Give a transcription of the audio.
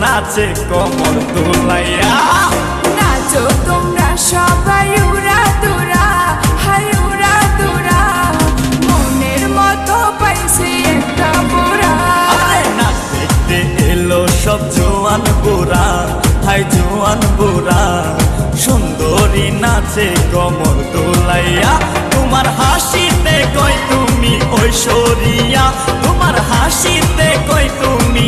নাচে কমর দোলাইয়া। নাচো তোমরা সবাই উড়া দুরা, হাই উড়া দুরা, মনের মতো পাইছে একটা বোরা। নাচ দেখতে এলো সব জোয়ান বুড়া, হাই জোয়ান বুড়া, সুন্দরী নাচে কমর দোলাইয়া। তোমার হাসিতে কই তুমি ঐশ্বরিয়া, তোমার হাসিতে কই তুমি